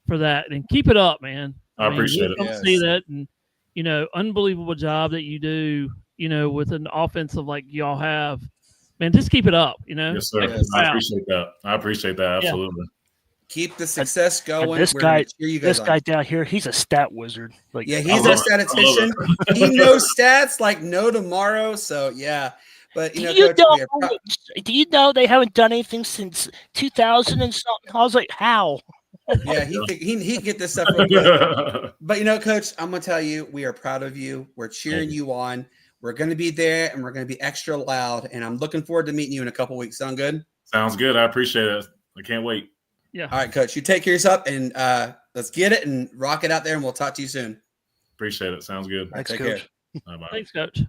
for that, and keep it up, man. I appreciate it. Come see that, and unbelievable job that you do, with an offensive like y'all have. man, just keep it up. Yes, sir. Yes. I appreciate that. Absolutely. Keep the success going. And this We're gonna guy, cheer you guys this on. guy down here, he's a stat wizard. Like, Yeah, I he's a love it. I love statistician. it. He knows stats like no tomorrow. So yeah, but do Coach, we are proud- do you know they haven't done anything since 2000 and something? I was like, how? yeah, he can get this stuff real good. But Coach, I'm gonna tell you, we are proud of you. We're cheering you on. We're gonna be there, and we're gonna be extra loud. And I'm looking forward to meeting you in a couple weeks. Sound good? Sounds good. I appreciate it. I can't wait. Yeah. All right, Coach. You take care of yourself, and let's get it and rock it out there. And we'll talk to you soon. Appreciate it. Sounds good. Thanks, Take Coach. care. Bye-bye. Thanks, Coach.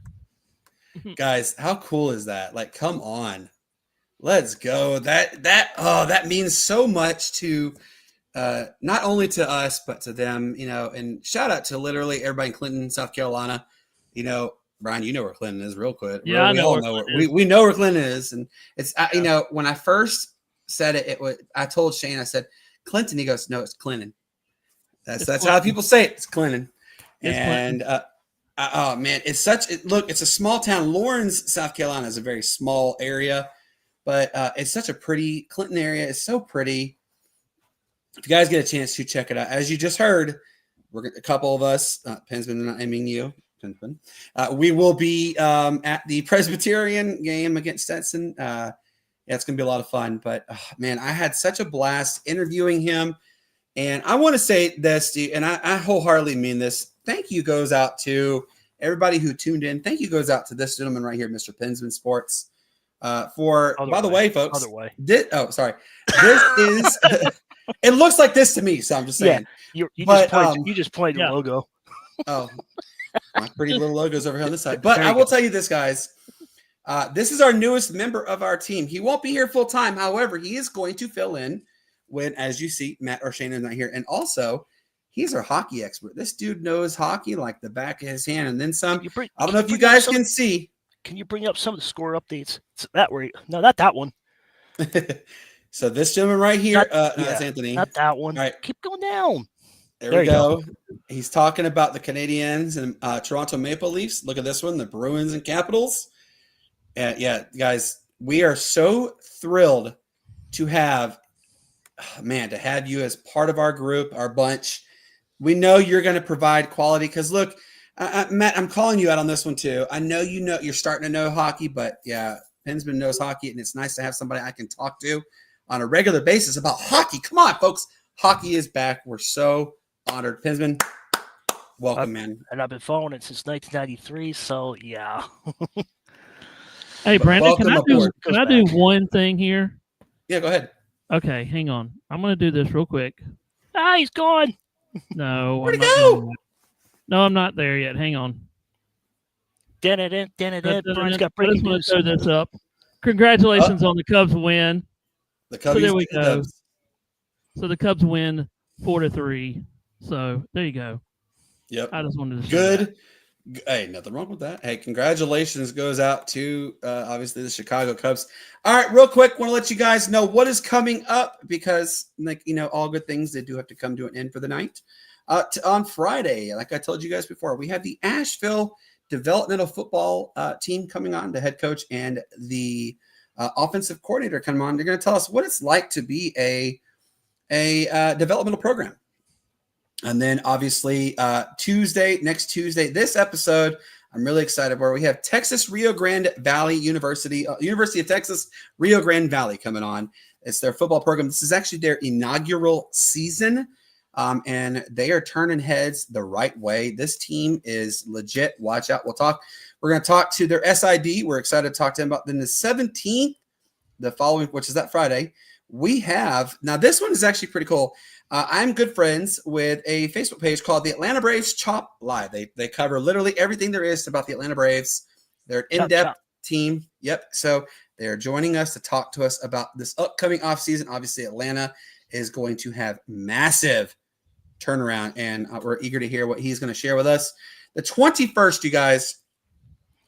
Guys, how cool is that? Like, come on, let's go. That means so much to not only to us but to them. And shout out to literally everybody in Clinton, South Carolina. Brian, you know where Clinton is, real quick. Yeah, I we know all where know Clinton is. we know where Clinton is, and it's when I first said it was I told Shane, I said Clinton. He goes, no, it's Clinton. That's Clinton. how people say it. It's Clinton. It's And oh man, it's a small town. Lawrence, South Carolina is a very small area, but it's such a pretty Clinton area. It's so pretty. If you guys get a chance to check it out, as you just heard, a couple of us, Pensman, not aiming you, Pensman, we will be at the Presbyterian game against Stetson. Yeah, it's going to be a lot of fun, but man, I had such a blast interviewing him. And I want to say this, and I wholeheartedly mean this. Thank you goes out to everybody who tuned in. Thank you goes out to this gentleman right here, Mr. Pensman Sports. By the way, folks. This is, it looks like this to me, so I'm just saying. Yeah, you just pointed the logo. Oh, my pretty little logo's over here on this side. But I will tell you this, guys. This is our newest member of our team. He won't be here full time. However, he is going to fill in when, as you see, Matt or Shane is not here. And also, he's our hockey expert. This dude knows hockey like the back of his hand and then some. I don't know if you guys can see. Can you bring up some of the score updates? That way. No, not that one. So this gentleman right here, that's Anthony. Not that one. All right. Keep going down. There we go. He's talking about the Canadiens and Toronto Maple Leafs. Look at this one, the Bruins and Capitals. Yeah, guys, we are so thrilled to have you as part of our group, our bunch. We know you're going to provide quality because, look, Matt, I'm calling you out on this one too. I know you're starting to know hockey, but yeah, Pensman knows hockey, and it's nice to have somebody I can talk to on a regular basis about hockey. Come on, folks. Hockey is back. We're so honored. Pensman, welcome, man. And I've been following it since 1993, so yeah. Hey, Brandon, can I do one thing here? Yeah, go ahead. Okay, hang on. I'm going to do this real quick. Ah, he's gone. No. Where'd he go? No, I'm not there yet. Hang on. Brian's got breaking news. Throw this up. Congratulations on the Cubs win. The Cubs. So there we go. So the Cubs win 4-3. So there you go. Yep. I just wanted to good. Hey, nothing wrong with that. Hey, congratulations goes out to obviously the Chicago Cubs. All right, real quick, want to let you guys know what is coming up because, all good things, they do have to come to an end for the night. On Friday, like I told you guys before, we have the Asheville developmental football team coming on. The head coach and the offensive coordinator come on. They're going to tell us what it's like to be a developmental program. And then obviously next Tuesday, this episode, I'm really excited where we have Texas Rio Grande Valley University of Texas, Rio Grande Valley coming on. It's their football program. This is actually their inaugural season. And they are turning heads the right way. This team is legit. Watch out. We're going to talk to their SID. We're excited to talk to them about then the 17th, the following, which is that Friday. We have, now this one is actually pretty cool. I'm good friends with a Facebook page called the Atlanta Braves Chop Live. They cover literally everything there is about the Atlanta Braves. They're an in-depth team. Yep. So they're joining us to talk to us about this upcoming offseason. Obviously, Atlanta is going to have massive turnaround, and we're eager to hear what he's going to share with us. The 21st, you guys,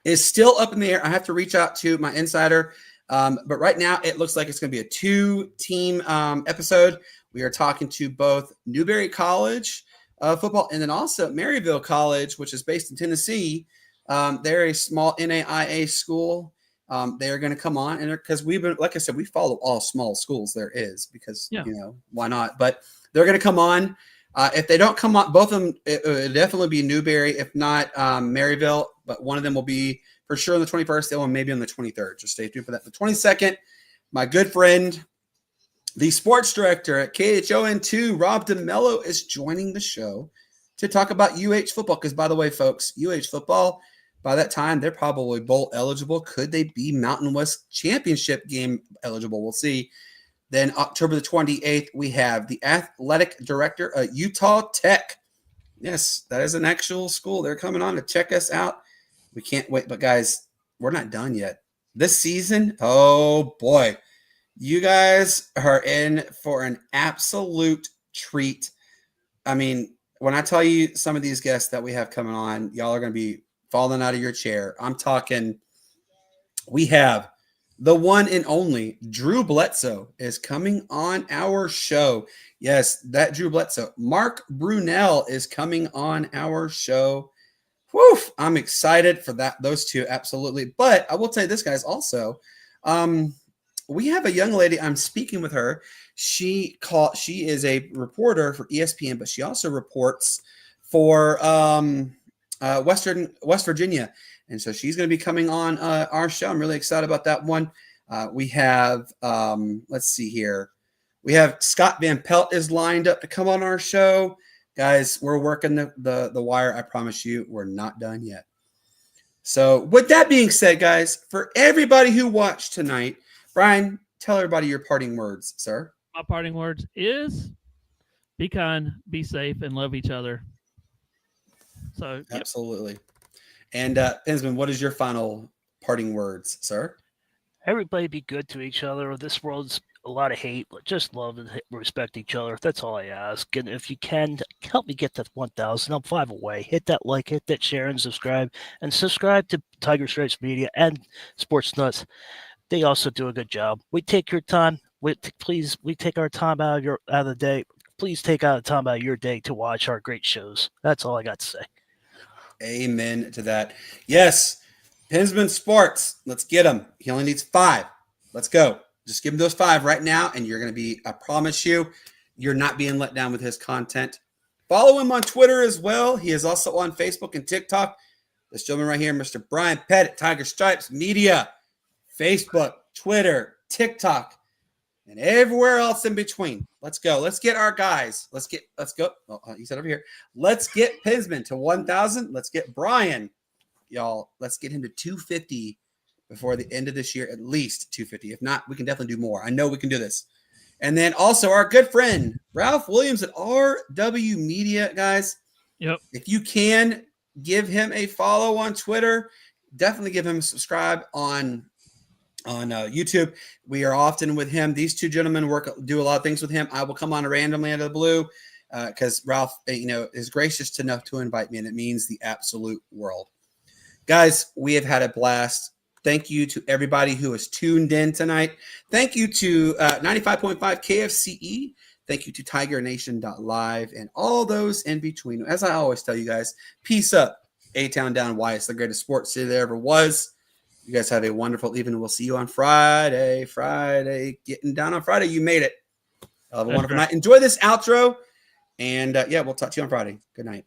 is still up in the air. I have to reach out to my insider, but right now it looks like it's going to be a 2-team episode. We are talking to both Newberry College football and then also Maryville College, which is based in Tennessee. They're a small NAIA school. They are going to come on, and because we've been, like I said, we follow all small schools there is because why not? But they're going to come on. If they don't come on, both of them, it would definitely be Newberry. If not, Maryville, but one of them will be for sure on the 21st. The other one maybe on the 23rd. Just stay tuned for that. The 22nd, my good friend, the sports director at KHON2, Rob DeMello, is joining the show to talk about UH football. Because, by the way, folks, UH football, by that time, they're probably bowl eligible. Could they be Mountain West Championship game eligible? We'll see. Then October the 28th, we have the athletic director at Utah Tech. Yes, that is an actual school. They're coming on to check us out. We can't wait. But, guys, we're not done yet. This season, oh, boy. You guys are in for an absolute treat. I mean, when I tell you some of these guests that we have coming on, y'all are going to be falling out of your chair. I'm talking, we have the one and only Drew Bledsoe is coming on our show. Yes, that Drew Bledsoe. Mark Brunell is coming on our show. Whew, I'm excited for that. Those two, absolutely. But I will tell you this, guys, also, we have a young lady. I'm speaking with her. She is a reporter for ESPN, but she also reports for West Virginia. And so she's going to be coming on our show. I'm really excited about that one. We have, let's see here. We have Scott Van Pelt is lined up to come on our show. Guys, we're working the wire. I promise you, we're not done yet. So with that being said, guys, for everybody who watched tonight, Brian, tell everybody your parting words, sir. My parting words is be kind, be safe, and love each other. So absolutely. And Pensman, what is your final parting words, sir? Everybody be good to each other. This world's a lot of hate. Just love and respect each other. That's all I ask. And if you can, help me get that 1,000. I'm 5 away. Hit that like, hit that share, and subscribe. And subscribe to Tiger Stripes Media and Sports Nuts. They also do a good job. We take your time. We take our time out of the day. Please take out time out of your day to watch our great shows. That's all I got to say. Amen to that. Yes, Pensman Sports. Let's get him. He only needs 5. Let's go. Just give him those 5 right now, and you're going to be, I promise you, you're not being let down with his content. Follow him on Twitter as well. He is also on Facebook and TikTok. This gentleman right here, Mr. Brian Pettit, Tiger Stripes Media, Facebook, Twitter, TikTok, and everywhere else in between. Let's go. Let's get our guys. Let's go. Oh, he said over here. Let's get Pensman to 1,000. Let's get Brian, y'all. Let's get him to 250 before the end of this year, at least 250. If not, we can definitely do more. I know we can do this. And then also our good friend, Ralph Williams at RW Media, guys. Yep. If you can give him a follow on Twitter, definitely give him a subscribe on YouTube. We are often with him. These two gentlemen do a lot of things with him. I will come on randomly out of the blue because Ralph, is gracious enough to invite me, and it means the absolute world. Guys, we have had a blast. Thank you to everybody who has tuned in tonight. Thank you to 95.5 KFCE. Thank you to TigerNation.live and all those in between. As I always tell you guys, peace up. A-Town down. Why it's the greatest sports city there ever was. You guys have a wonderful evening. We'll see you on Friday. Getting down on Friday. You made it. Have a wonderful night. Enjoy this outro. And, we'll talk to you on Friday. Good night.